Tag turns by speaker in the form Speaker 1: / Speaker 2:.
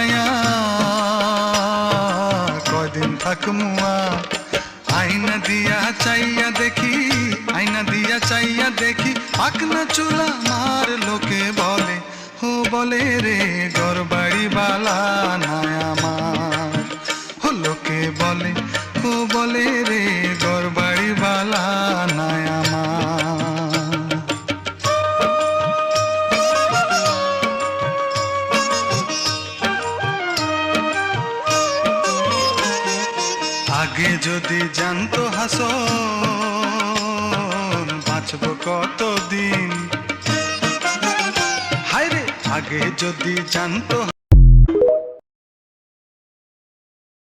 Speaker 1: মায়া কদিন থাকমুয়া আইনা দিয়া চাইয়া দেখি আইনা দিয়া চাইয়া দেখি পাকনা চুলা মার লোকে বলে হো বলে রে ঘরবাড়ি বালা নাই আমার হো লোকে বলে হো বলে রে ঘরবাড়ি বালা নাই আমার আগে যদি জানতো হাসন বাঁচবো কতদিন হায়রে আগে যদি জানতো